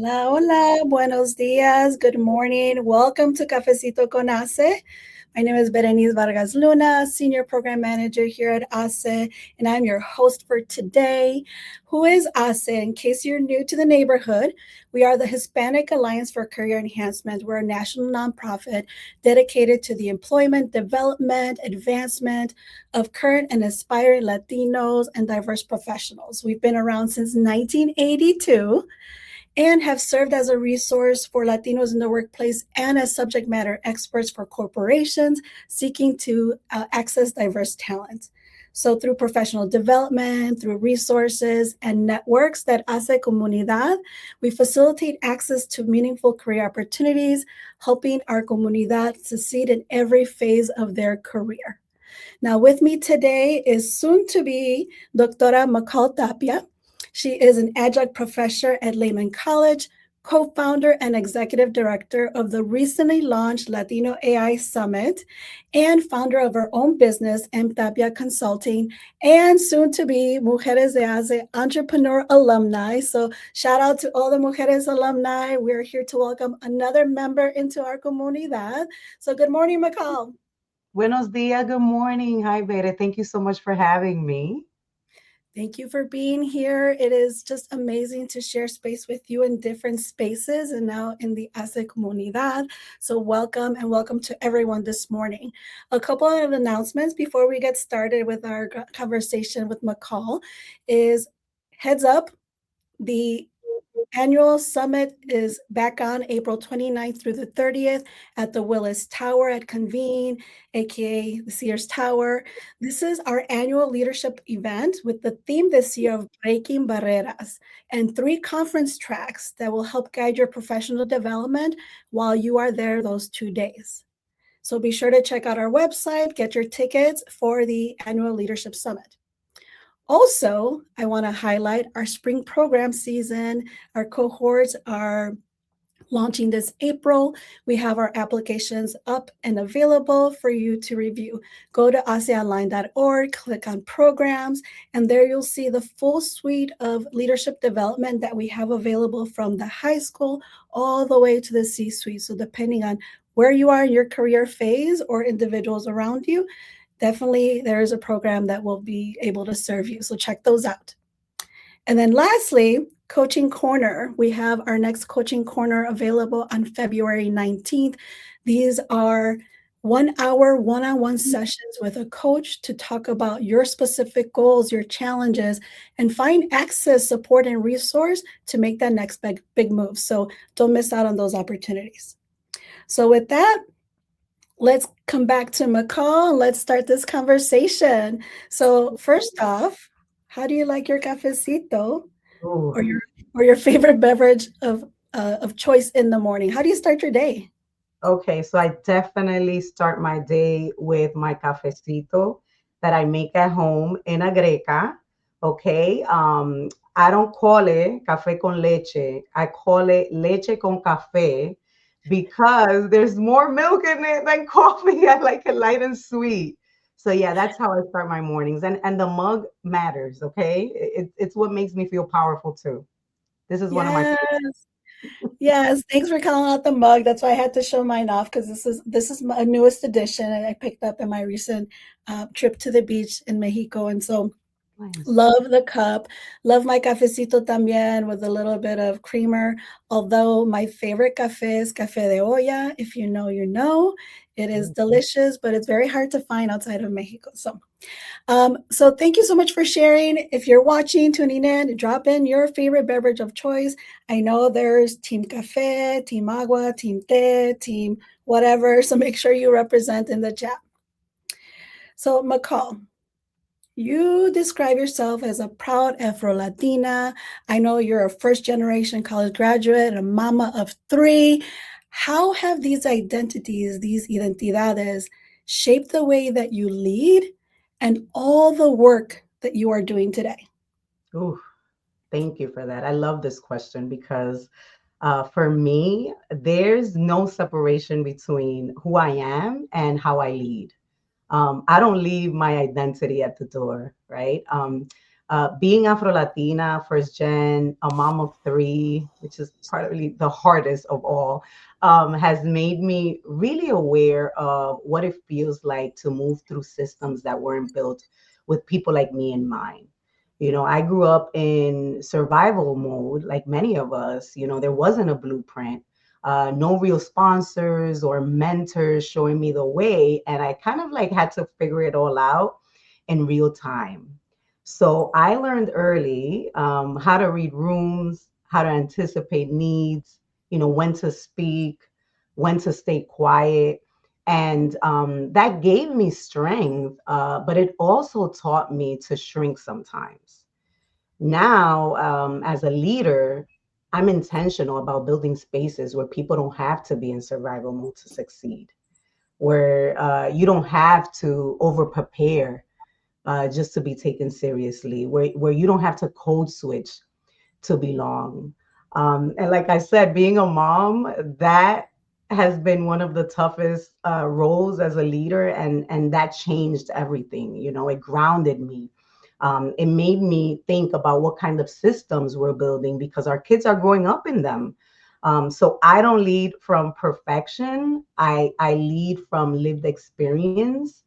Hola, hola, buenos días, good morning. Welcome to Cafecito con HACE. My name is Berenice Vargas Luna, Senior Program Manager here at HACE, and I'm your host for today. Who is HACE? In case you're new to the neighborhood, we are the Hispanic Alliance for Career Enhancement. We're a national nonprofit dedicated to the employment, development, advancement of current and aspiring Latinos and diverse professionals. We've been around since 1982 and have served as a resource for Latinos in the workplace and as subject matter experts for corporations seeking to access diverse talent. So through professional development, through resources and networks that hace comunidad, we facilitate access to meaningful career opportunities, helping our comunidad succeed in every phase of their career. Now with me today is soon to be Doctora Michal Tapia. She is an adjunct professor at Lehman College, co-founder and executive director of the recently launched Latino AI Summit, and founder of her own business, Tapia Consulting, and soon to be Mujeres de HACE entrepreneur alumni. So shout out to all the Mujeres alumni. We're here to welcome another member into our comunidad. So good morning, Michal. Buenos dias, good morning. Hi, Beta. Thank you so much for having me. Thank you for being here. It is just amazing to share space with you in different spaces and now in the HACE Comunidad. So welcome and welcome to everyone this morning. A couple of announcements before we get started with our conversation with Michal is heads up, the annual summit is back on April 29th through the 30th at the Willis Tower at Convene, aka the Sears Tower. This is our annual leadership event with the theme this year of Breaking Barreras and 3 conference tracks that will help guide your professional development while you are there those 2 days. So be sure to check out our website, get your tickets for the annual leadership summit. Also, I want to highlight our spring program season. Our cohorts are launching this April. We have our applications up and available for you to review. Go to aseonline.org, click on programs, and there you'll see the full suite of leadership development that we have available from the high school all the way to the C-suite. So depending on where you are in your career phase or individuals around you, definitely there is a program that will be able to serve you. So check those out. And then lastly, Coaching Corner. We have our next Coaching Corner available on February 19th. These are 1-hour one-on-one sessions with a coach to talk about your specific goals, your challenges, and find access, support, and resource to make that next big move. So don't miss out on those opportunities. So with that, let's come back to Michal and let's start this conversation. So first off, how do you like your cafecito Ooh. or your favorite beverage of choice in the morning? How do you start your day? Okay, so I definitely start my day with my cafecito that I make at home in a greca. Okay, I don't call it café con leche. I call it leche con café because there's more milk in it than coffee. I like it light and sweet. So yeah, that's how I start my mornings. And the mug matters. Okay, it's what makes me feel powerful too. This is one of my. Yes. Yes, thanks for calling out the mug. That's why I had to show mine off because this is my newest edition and I picked up in my recent trip to the beach in Mexico. And so Nice. love the cup. Love my cafecito también with a little bit of creamer. Although my favorite cafe is Café de Olla. If you know, you know. It is delicious, but it's very hard to find outside of Mexico. So thank you so much for sharing. If you're watching, tuning in, drop in your favorite beverage of choice. I know there's Team Cafe, Team Agua, Team Te, Team whatever. So make sure you represent in the chat. So Michal, you describe yourself as a proud Afro-Latina. I know you're a first-generation college graduate, a mama of 3. How have these identities, these identidades, shaped the way that you lead and all the work that you are doing today? Ooh, thank you for that. I love this question because for me, there's no separation between who I am and how I lead. I don't leave my identity at the door, right? Being Afro-Latina, first gen, a mom of three, which is probably the hardest of all, has made me really aware of what it feels like to move through systems that weren't built with people like me in mind. I grew up in survival mode, like many of us. There wasn't a blueprint, no real sponsors or mentors showing me the way. And I kind of like had to figure it all out in real time. So I learned early how to read rooms, how to anticipate needs, when to speak, when to stay quiet. And that gave me strength, but it also taught me to shrink sometimes. Now, as a leader, I'm intentional about building spaces where people don't have to be in survival mode to succeed, where you don't have to over prepare just to be taken seriously, where you don't have to code switch to belong. And like I said, being a mom, that has been one of the toughest roles as a leader, and that changed everything. It grounded me. It made me think about what kind of systems we're building because our kids are growing up in them. So I don't lead from perfection. I lead from lived experience.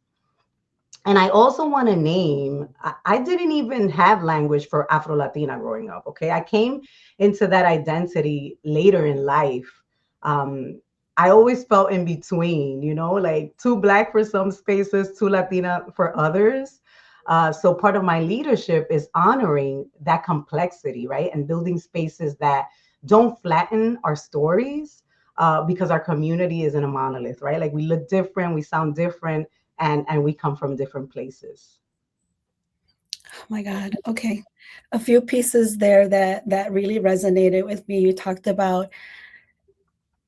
And I also want to name, I didn't even have language for Afro Latina growing up. Okay. I came into that identity later in life. Um, I always felt in between, like too Black for some spaces, too Latina for others. So part of my leadership is honoring that complexity, right? And building spaces that don't flatten our stories because our community isn't a monolith, right? Like we look different, we sound different, and we come from different places. Oh my God. Okay. A few pieces there that really resonated with me. You talked about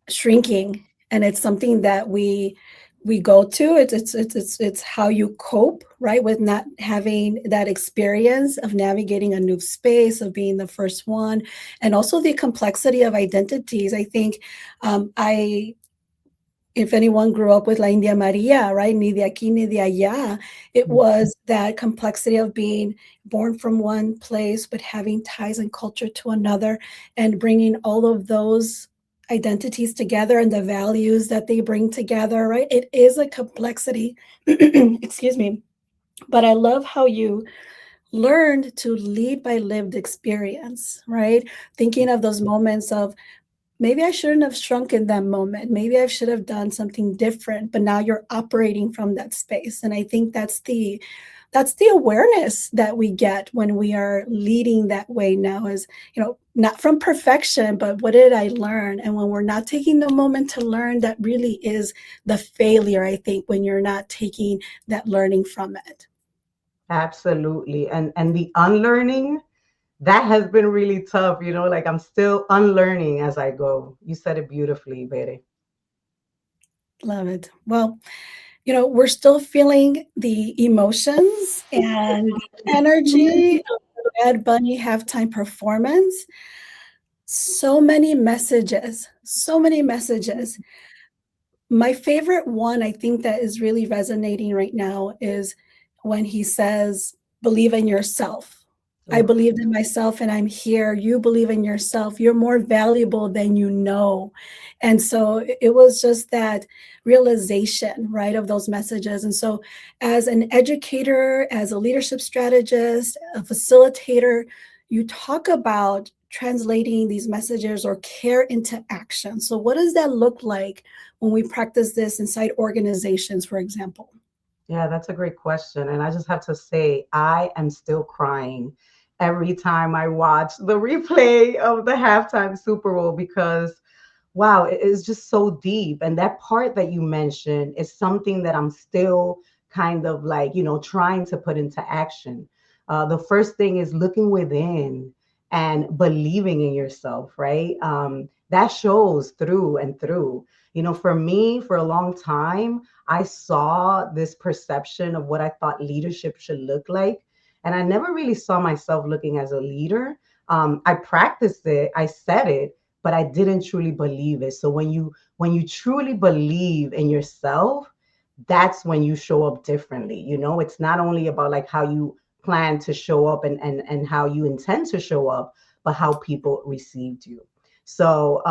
shrinking, and it's something that we go to. It's how you cope, right, with not having that experience of navigating a new space, of being the first one, and also the complexity of identities. I think I if anyone grew up with La India Maria, right? Ni de aquí ni de allá. It was that complexity of being born from one place, but having ties and culture to another, and bringing all of those identities together and the values that they bring together, right? It is a complexity. Excuse me. But I love how you learned to lead by lived experience, right? Thinking of those moments of, maybe I shouldn't have shrunk in that moment. Maybe I should have done something different, but now you're operating from that space. And I think that's the awareness that we get when we are leading that way now, is, not from perfection, but what did I learn? And when we're not taking the moment to learn, that really is the failure, I think, when you're not taking that learning from it. Absolutely. And the unlearning, that has been really tough, like I'm still unlearning as I go. You said it beautifully, Bere. Love it. Well, we're still feeling the emotions and the energy of the Bad Bunny halftime performance. So many messages, so many messages. My favorite one, I think, that is really resonating right now is when he says, "Believe in yourself. I Oof. believed in myself and I'm here. You believe in yourself. You're more valuable than you know." And so it was just that realization, right, of those messages. And so, as an educator, as a leadership strategist, a facilitator, you talk about translating these messages or care into action. So, what does that look like when we practice this inside organizations, for example? Yeah, that's a great question. And I just have to say, I am still crying every time I watch the replay of the halftime Super Bowl because, wow, it is just so deep. And that part that you mentioned is something that I'm still kind of like, trying to put into action. The first thing is looking within and believing in yourself, right? That shows through and through. For me, for a long time, I saw this perception of what I thought leadership should look like. And I never really saw myself looking as a leader. I practiced it, I said it, but I didn't truly believe it. So when you truly believe in yourself, that's when you show up differently. It's not only about like how you plan to show up and how you intend to show up, but how people received you. So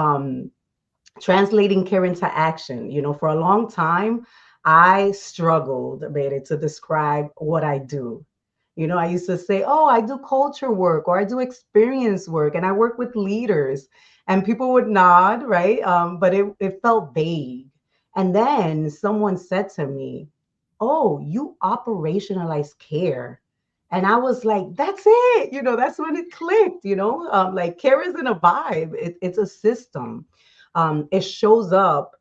translating care into action. For a long time, I struggled, Bere, to describe what I do. I used to say, oh, I do culture work or I do experience work and I work with leaders. And people would nod, right? But it felt vague. And then someone said to me, oh, you operationalize care. And I was like, that's it. That's when it clicked, like care isn't a vibe, it's a system. It shows up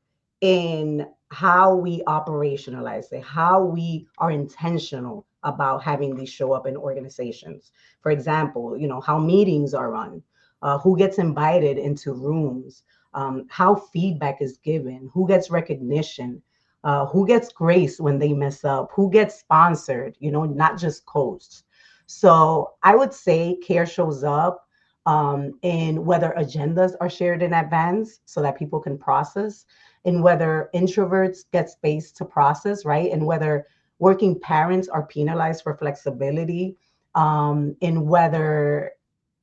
in how we operationalize it, how we are intentional about having these show up in organizations. For example, how meetings are run, who gets invited into rooms, how feedback is given, who gets recognition, who gets grace when they mess up, who gets sponsored, not just coached. So I would say care shows up in whether agendas are shared in advance so that people can process, in whether introverts get space to process, right? And whether working parents are penalized for flexibility, in whether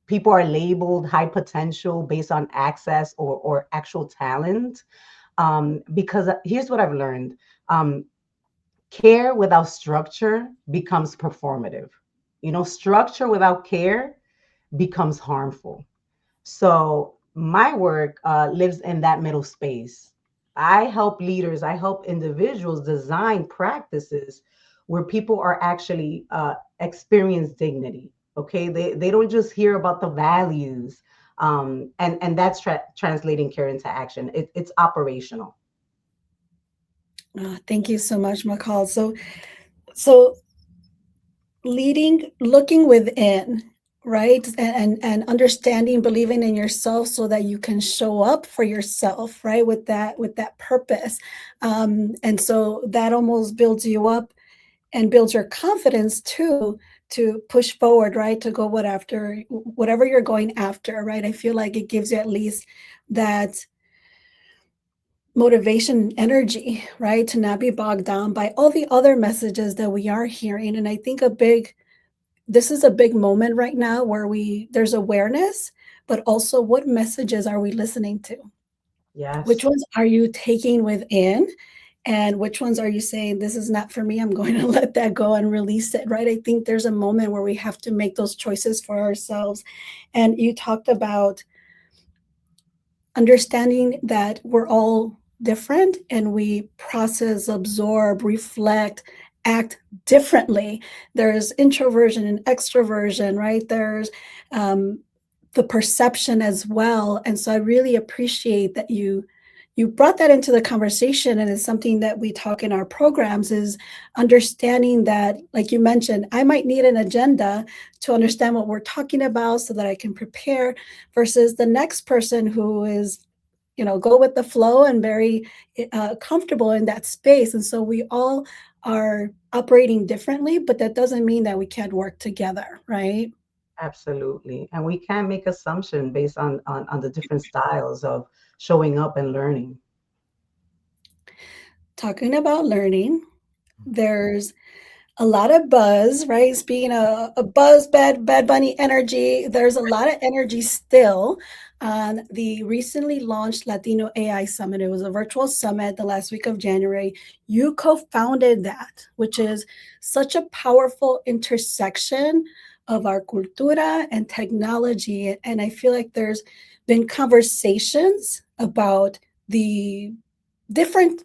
people are labeled high potential based on access or actual talent. Because here's what I've learned. Care without structure becomes performative. Structure without care becomes harmful. So my work lives in that middle space. I help leaders, I help individuals design practices where people are actually experience dignity. Okay, they don't just hear about the values, and that's translating care into action. It's operational. Thank you so much, Michal. So looking within, right, and understanding, believing in yourself, so that you can show up for yourself, right, with that purpose, and so that almost builds you up and builds your confidence too, to push forward, right, to go whatever you're going after, right. I feel like it gives you at least that motivation, energy, right, to not be bogged down by all the other messages that we are hearing. And I think this is a big moment right now where there's awareness, but also what messages are we listening to? Which Yes, ones are you taking within? And which ones are you saying, this is not for me? I'm going to let that go and release it, right? I think there's a moment where we have to make those choices for ourselves. And you talked about understanding that we're all different and we process, absorb, reflect, act differently. There's introversion and extroversion, right? There's the perception as well. And so I really appreciate that you brought that into the conversation, and it's something that we talk in our programs, is understanding that, like you mentioned, I might need an agenda to understand what we're talking about so that I can prepare, versus the next person who is, go with the flow and very comfortable in that space. And so we all are operating differently, but that doesn't mean that we can't work together, right? absolutely. And we can't make assumption based on the different styles of showing up and learning. Talking about learning, there's a lot of buzz, right? It's being a buzz, bad bunny energy. There's a lot of energy still on the recently launched Latino AI Summit. It was a virtual summit the last week of January. You co-founded that, which is such a powerful intersection of our cultura and technology. And I feel like there's been conversations about the different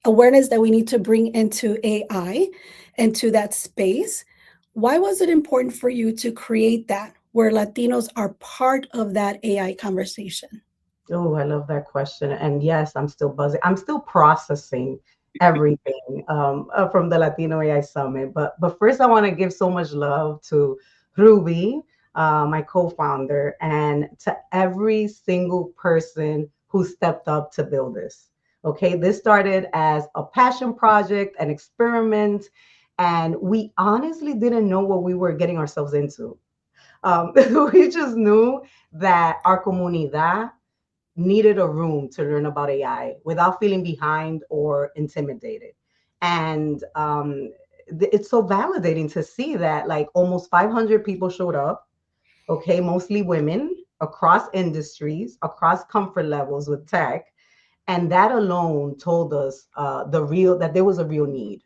awareness that we need to bring into AI, into that space. Why was it important for you to create that where Latinos are part of that AI conversation? Oh, I love that question. And yes, I'm still buzzing. I'm still processing everything from the Latino AI Summit. But first, I want to give so much love to Ruby, my co-founder, and to every single person who stepped up to build this. Okay, this started as a passion project, an experiment, and we honestly didn't know what we were getting ourselves into. We just knew that our comunidad needed a room to learn about AI without feeling behind or intimidated. And it's so validating to see that like almost 500 people showed up, okay, mostly women across industries, across comfort levels with tech. And that alone told us that there was a real need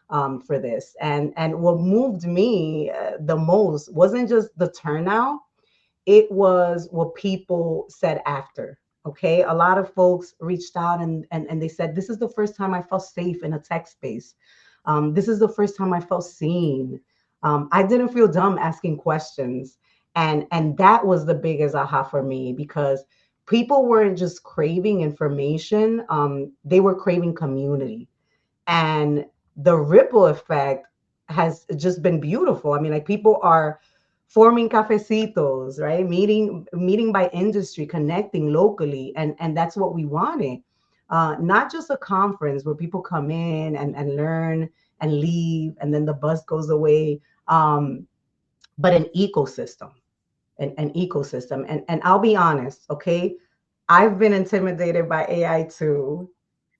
for this. And what moved me the most wasn't just the turnout, it was what people said after. Okay, a lot of folks reached out and they said, this is the first time I felt safe in a tech space. This is the first time I felt seen. I didn't feel dumb asking questions. And that was the biggest aha for me, because people weren't just craving information, they were craving community. And the ripple effect has just been beautiful. I mean, like, people are forming cafecitos, right? Meeting by industry, connecting locally, and that's what we wanted. Not just a conference where people come in and learn and leave, and then the bus goes away, but an ecosystem. And I'll be honest, okay? I've been intimidated by AI too.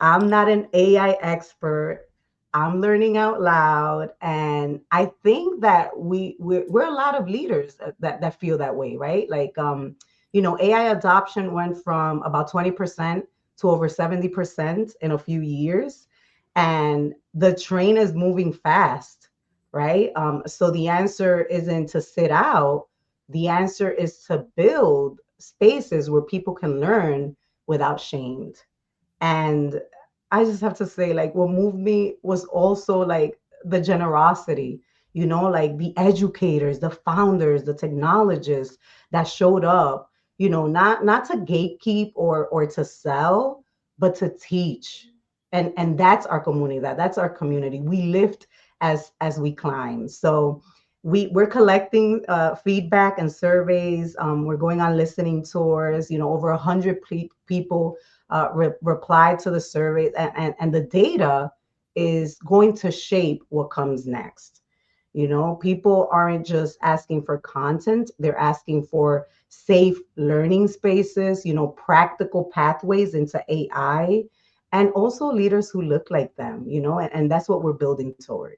I'm not an AI expert. I'm learning out loud, and I think that we're a lot of leaders that feel that way, right? Like, AI adoption went from about 20% to over 70% in a few years, and the train is moving fast, right? So the answer isn't to sit out. The answer is to build spaces where people can learn without shame. And I just have to say, like, what moved me was also like the generosity, like the educators, the founders, the technologists that showed up, not to gatekeep or to sell, but to teach. And that's our community. That's our community. We lift as we climb. So we're collecting feedback and surveys. We're going on listening tours. Over 100 people replied to the survey, and the data is going to shape what comes next. People aren't just asking for content, they're asking for safe learning spaces, practical pathways into AI, and also leaders who look like them, and that's what we're building toward.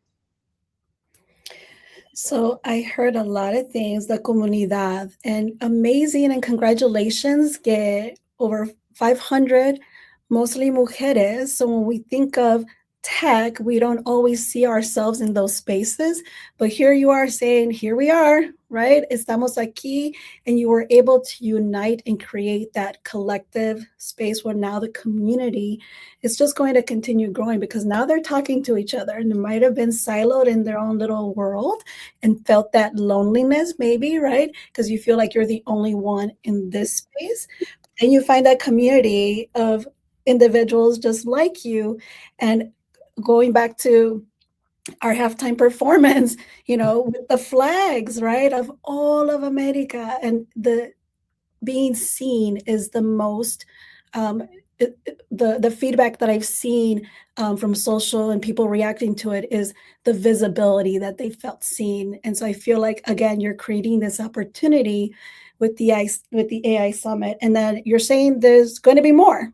So I heard a lot of things, the comunidad, and amazing, and congratulations, que over 500, mostly mujeres. So when we think of tech, we don't always see ourselves in those spaces, but here you are saying, here we are, right? Estamos aquí, and you were able to unite and create that collective space where now the community is just going to continue growing, because now they're talking to each other, and they might have been siloed in their own little world and felt that loneliness, maybe, right? Because you feel like you're the only one in this space. And you find that community of individuals just like you. And going back to our halftime performance, with the flags, right, of all of America, and the being seen is the most um, the feedback that I've seen from social and people reacting to it is the visibility that they felt seen. And so I feel like, again, you're creating this opportunity with the AI Summit, and then you're saying there's going to be more.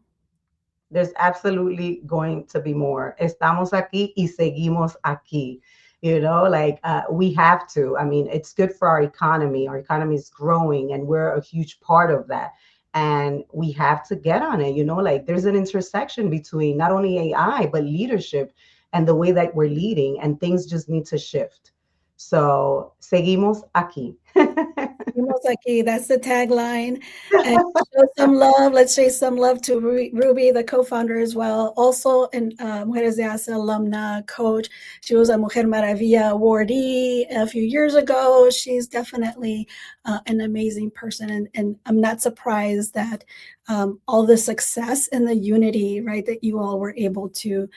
There's absolutely going to be more. Estamos aquí y seguimos aquí. Like, we have to. I mean, it's good for our economy. Our economy is growing, and we're a huge part of that. And we have to get on it. Like, there's an intersection between not only AI, but leadership and the way that we're leading, and things just need to shift. So, seguimos aquí. Seguimos aquí. That's the tagline. And show some love. Let's show some love to Ruby, the co-founder as well. Also, and Mujeres de ACE alumna coach. She was a Mujer Maravilla awardee a few years ago. She's definitely an amazing person. And I'm not surprised that all the success and the unity, right, that you all were able to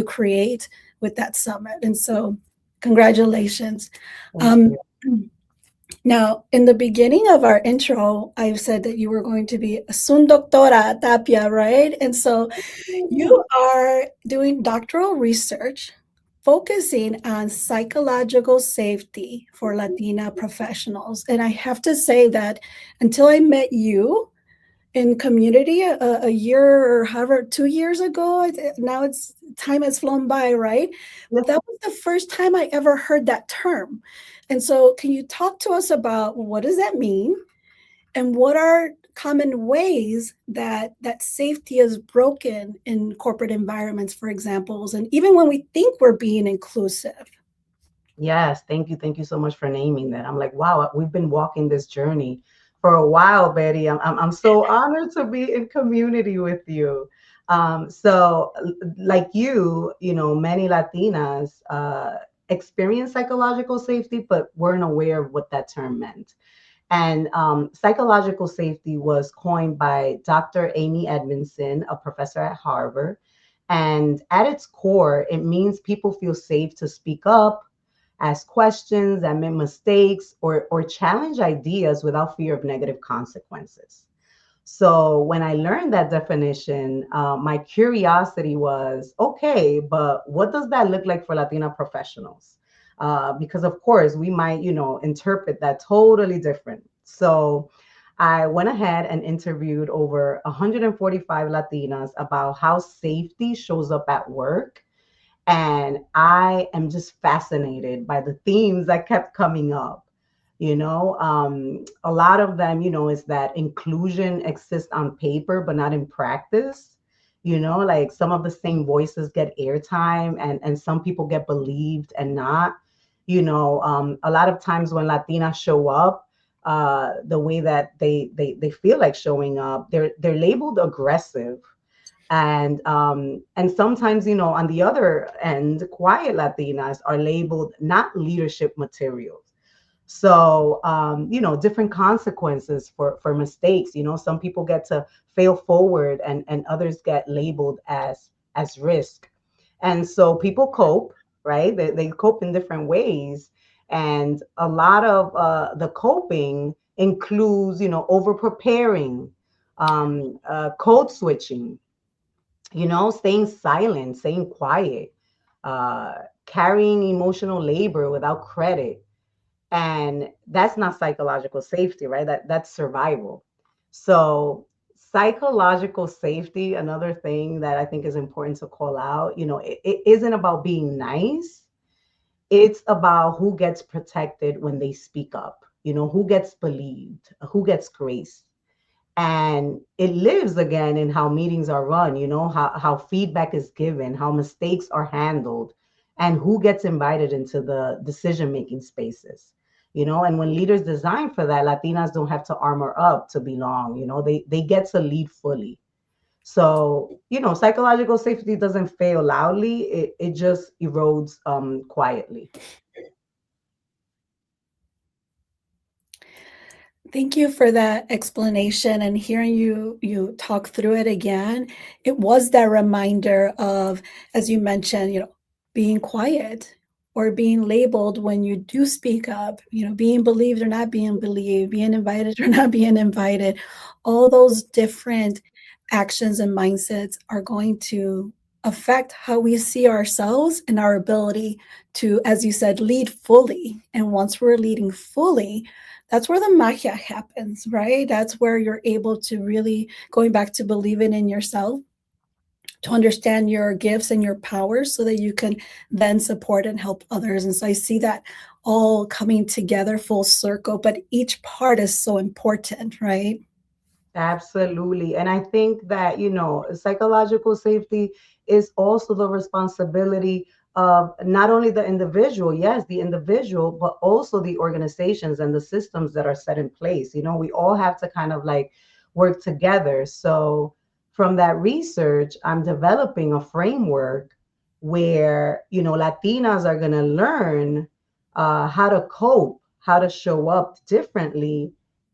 create with that summit. And so congratulations. Thank you. Now, in the beginning of our intro, I've said that you were going to be a soon doctora, Tapia, right? And so you are doing doctoral research focusing on psychological safety for Latina professionals. And I have to say that until I met you, in community a year or however 2 years ago. Now it's time has flown by, right? Yeah. That was the first time I ever heard that term. And so can you talk to us about what does that mean and what are common ways that safety is broken in corporate environments, for examples, and even when we think we're being inclusive? Yes, thank you. Thank you so much for naming that. I'm like, wow, we've been walking this journey for a while, Betty. I'm so honored to be in community with you. Like you know, many Latinas experience psychological safety, but weren't aware of what that term meant. And psychological safety was coined by Dr. Amy Edmondson, a professor at Harvard. And at its core, it means people feel safe to speak up, ask questions, admit mistakes, or challenge ideas without fear of negative consequences. So when I learned that definition, my curiosity was, okay, but what does that look like for Latina professionals? Because of course we might, you know, interpret that totally different. So I went ahead and interviewed over 145 Latinas about how safety shows up at work, and I am just fascinated by the themes that kept coming up. You know, a lot of them, you know, is that inclusion exists on paper, but not in practice. You know, like some of the same voices get airtime, and some people get believed and not. You know, a lot of times when Latinas show up, the way that they feel like showing up, they're labeled aggressive, and sometimes, you know, on the other end, quiet Latinas are labeled not leadership materials. So you know, different consequences for mistakes. You know, some people get to fail forward, and others get labeled as risk. And so people cope, right? They cope in different ways, and a lot of the coping includes, you know, over preparing, code switching, you know, staying silent, staying quiet, uh, carrying emotional labor without credit. And that's not psychological safety, right? That's survival. So psychological safety, another thing that I think is important to call out, you know, it isn't about being nice. It's about who gets protected when they speak up, you know, who gets believed, who gets grace. And it lives again in how meetings are run, you know, how feedback is given, how mistakes are handled, and who gets invited into the decision making spaces. You know, and when leaders design for that, Latinas don't have to armor up to belong. You know, they get to lead fully. So, you know, psychological safety doesn't fail loudly, it just erodes quietly. Thank you for that explanation, and hearing you talk through it again. It was that reminder of, as you mentioned, being quiet or being labeled when you do speak up, being believed or not being believed, being invited or not being invited. All those different actions and mindsets are going to affect how we see ourselves and our ability to, as you said, lead fully. And once we're leading fully, that's where the magia happens, right? That's where you're able to really, going back to believing in yourself, to understand your gifts and your powers so that you can then support and help others. And so I see that all coming together full circle, but each part is so important, right? Absolutely. And I think that, you know, psychological safety is also the responsibility of not only the individual, yes, the individual, but also the organizations and the systems that are set in place. You know, we all have to kind of like work together. So from that research, I'm developing a framework where, you know, Latinas are going to learn how to cope, how to show up differently,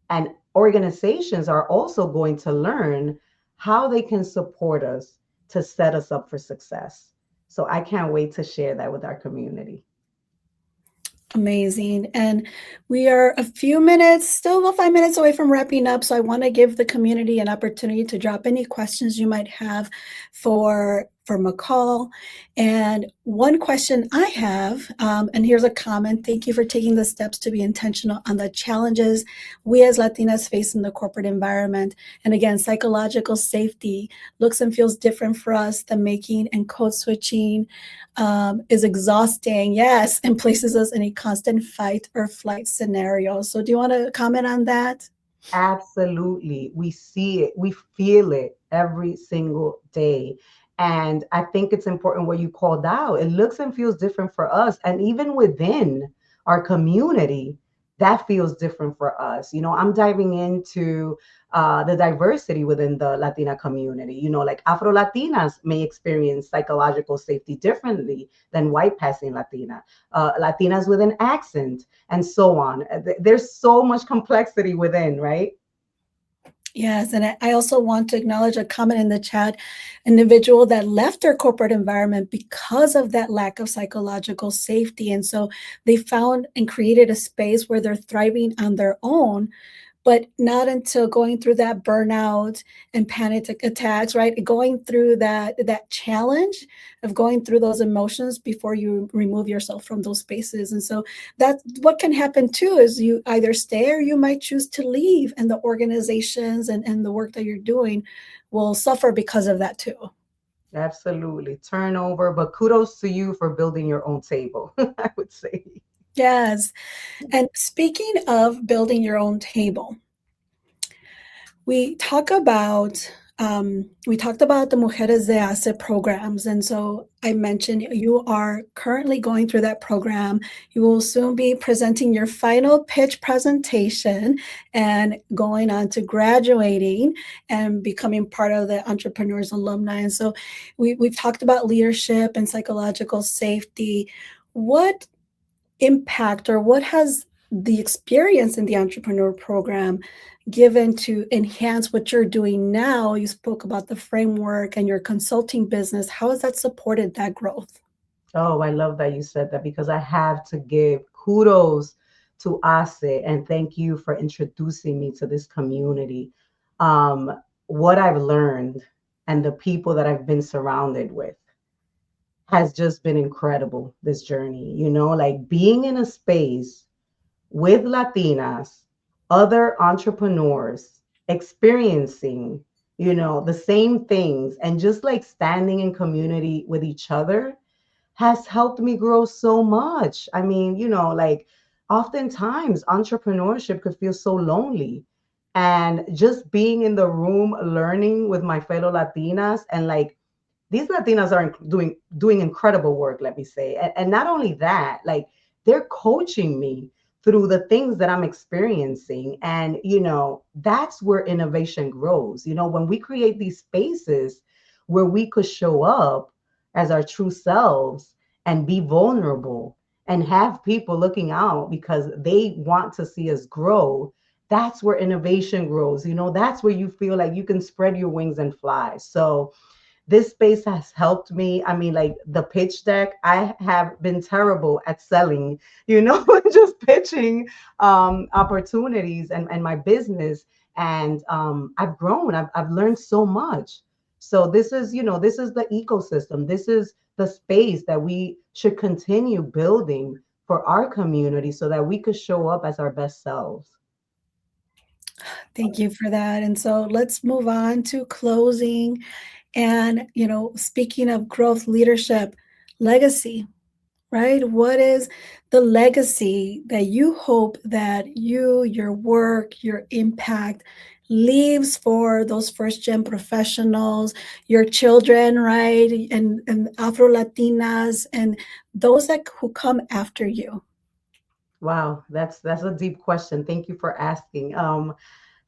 and organizations are also going to learn how they can support us to set us up for success. So I can't wait to share that with our community. Amazing. And we are a few minutes, still about 5 minutes away from wrapping up. So I want to give the community an opportunity to drop any questions you might have for for Michal. And one question I have, and here's a comment: thank you for taking the steps to be intentional on the challenges we as Latinas face in the corporate environment. And again, psychological safety looks and feels different for us. The making and code switching is exhausting, yes, and places us in a constant fight or flight scenario. So, do you want to comment on that? Absolutely. We see it, we feel it every single day. And I think it's important what you called out. It looks and feels different for us. And even within our community, that feels different for us. I'm diving into the diversity within the Latina community. Like Afro-Latinas may experience psychological safety differently than white passing Latina, Latinas with an accent, and so on. There's so much complexity within, right? Yes, and I also want to acknowledge a comment in the chat: individual that left their corporate environment because of that lack of psychological safety. And so they found and created a space where they're thriving on their own, but not until going through that burnout and panic attacks, right? Going through that challenge of going through those emotions before you remove yourself from those spaces. And so that's what can happen too, is you either stay or you might choose to leave, and the organizations and the work that you're doing will suffer because of that too. Absolutely. Turnover, but kudos to you for building your own table, I would say. Yes. And speaking of building your own table, we talk about we talked about the Mujeres de HACE programs. And so I mentioned you are currently going through that program. You will soon be presenting your final pitch presentation and going on to graduating and becoming part of the Entrepreneurs Alumni. And so we've talked about leadership and psychological safety. What impact, or what has the experience in the entrepreneur program given to enhance what you're doing now? You spoke about the framework and your consulting business. How has that supported that growth? Oh, I love that you said that because I have to give kudos to ASE and thank you for introducing me to this community. What I've learned and the people that I've been surrounded with has just been incredible this journey. Like being in a space with Latinas, other entrepreneurs experiencing, the same things and just like standing in community with each other has helped me grow so much. I mean, like oftentimes entrepreneurship could feel so lonely. And just being in the room learning with my fellow Latinas, and like these Latinas are doing incredible work, let me say. And not only that, like they're coaching me through the things that I'm experiencing. And, that's where innovation grows. When we create these spaces where we could show up as our true selves and be vulnerable and have people looking out because they want to see us grow, that's where innovation grows. That's where you feel like you can spread your wings and fly. So, this space has helped me. I mean, like the pitch deck, I have been terrible at selling, just pitching opportunities and my business. And I've grown, I've learned so much. So this is the ecosystem. This is the space that we should continue building for our community so that we could show up as our best selves. Thank you for that. And so let's move on to closing. And, speaking of growth, leadership, legacy, right? What is the legacy that you hope that you, your work, your impact leaves for those first gen professionals, your children, right? And Afro Latinas and those that who come after you? Wow, that's a deep question. Thank you for asking.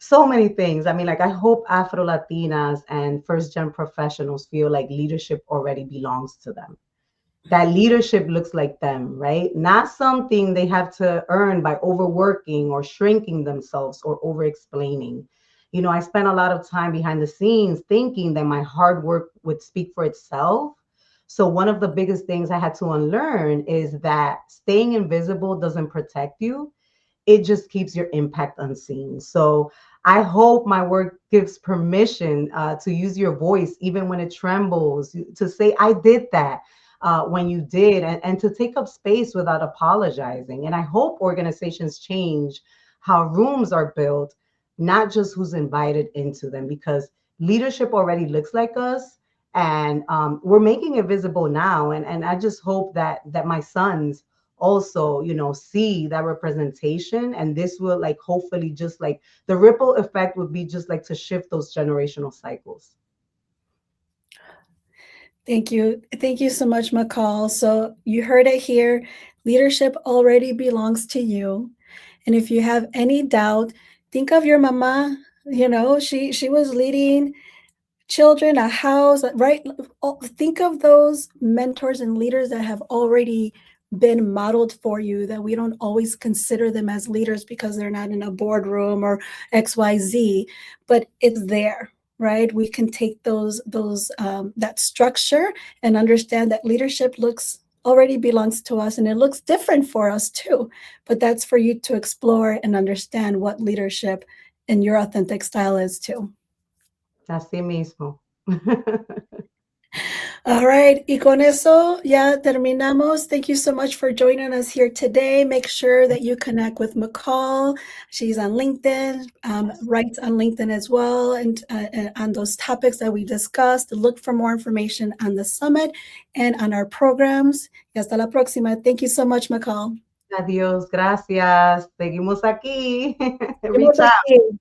So many things. I mean, like I hope Afro Latinas and first gen professionals feel like leadership already belongs to them. That leadership looks like them, right? Not something they have to earn by overworking or shrinking themselves or over explaining. I spent a lot of time behind the scenes thinking that my hard work would speak for itself. So, one of the biggest things I had to unlearn is that staying invisible doesn't protect you, it just keeps your impact unseen. So I hope my work gives permission to use your voice, even when it trembles, to say, I did that when you did, and to take up space without apologizing. And I hope organizations change how rooms are built, not just who's invited into them, because leadership already looks like us. And we're making it visible now. And I just hope that my sons also, see that representation, and this will like hopefully just like the ripple effect would be just like to shift those generational cycles. Thank you. Thank you so much, McCall. So you heard it here. Leadership already belongs to you. And if you have any doubt, think of your mama. She was leading children, a house, right? Think of those mentors and leaders that have already been modeled for you, that we don't always consider them as leaders because they're not in a boardroom or XYZ, but it's there, right? We can take that structure and understand that leadership looks already belongs to us, and it looks different for us too. But that's for you to explore and understand what leadership in your authentic style is too. Así mismo. All right, y con eso ya terminamos. Thank you so much for joining us here today. Make sure that you connect with McCall. She's on LinkedIn, writes on LinkedIn as well, and on those topics that we discussed. Look for more information on the summit and on our programs. Y hasta la próxima. Thank you so much, McCall. Adiós, gracias. Seguimos aquí. Seguimos Reach out. aquí.